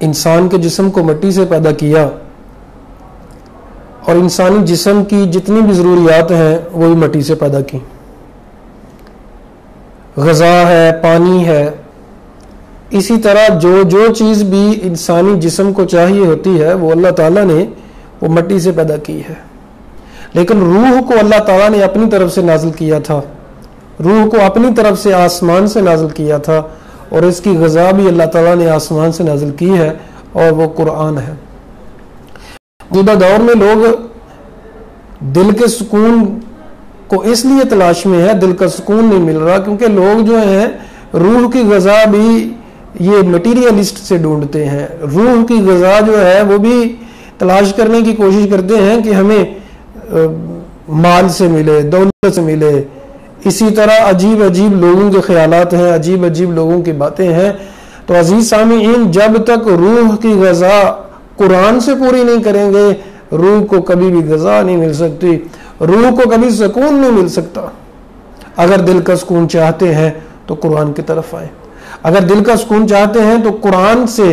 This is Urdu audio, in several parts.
انسان کے جسم کو مٹی سے پیدا کیا اور انسانی جسم کی جتنی بھی ضروریات ہیں وہ بھی مٹی سے پیدا کی. غذا ہے، پانی ہے، اسی طرح جو چیز بھی انسانی جسم کو چاہیے ہوتی ہے وہ اللہ تعالیٰ نے وہ مٹی سے پیدا کی ہے. لیکن روح کو اللہ تعالیٰ نے اپنی طرف سے نازل کیا تھا، روح کو اپنی طرف سے آسمان سے نازل کیا تھا، اور اس کی غذا بھی اللہ تعالیٰ نے آسمان سے نازل کی ہے، اور وہ قرآن ہے. موجودہ دور میں لوگ دل کے سکون کو اس لیے تلاش میں ہے، دل کا سکون نہیں مل رہا کیونکہ لوگ جو ہیں روح کی غذا بھی یہ مٹیریلسٹ سے ڈھونڈتے ہیں. روح کی غذا جو ہے وہ بھی تلاش کرنے کی کوشش کرتے ہیں کہ ہمیں مال سے ملے، دولت سے ملے. اسی طرح عجیب عجیب لوگوں کے خیالات ہیں، عجیب عجیب لوگوں کی باتیں ہیں. تو عزیز سامعین، جب تک روح کی غذا قرآن سے پوری نہیں کریں گے، روح کو کبھی بھی غذا نہیں مل سکتی، روح کو کبھی سکون نہیں مل سکتا. اگر دل کا سکون چاہتے ہیں تو قرآن کی طرف آئیں. اگر دل کا سکون چاہتے ہیں تو قرآن سے،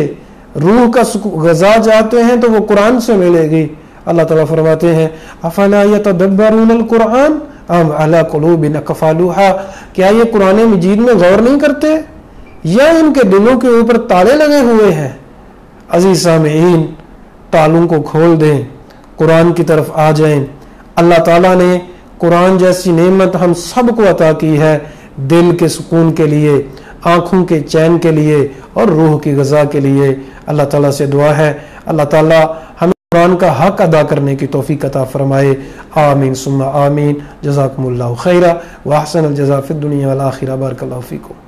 روح کا غذا چاہتے ہیں تو وہ قرآن سے ملے گی. اللہ تعالیٰ فرماتے ہیں افلا یتدبرون القرآن ام علی قلوب اقفالها، کیا یہ قرآن مجید میں غور نہیں کرتے یا ان کے دلوں کے اوپر تالے لگے ہوئے ہیں؟ عزیز سامعین، تالوں کو کھول دیں، قرآن کی طرف آ جائیں. اللہ تعالیٰ نے قرآن جیسی نعمت ہم سب کو عطا کی ہے، دل کے سکون کے لیے، آنکھوں کے چین کے لیے اور روح کی غذا کے لیے. اللہ تعالیٰ سے دعا ہے اللہ تعالیٰ ہمیں قرآن کا حق ادا کرنے کی توفیق عطا فرمائے. آمین ثم آمین. جزاکم اللہ خیرا واحسن الجزاء فی الدنیا والآخرہ. بارک اللہ فیکم.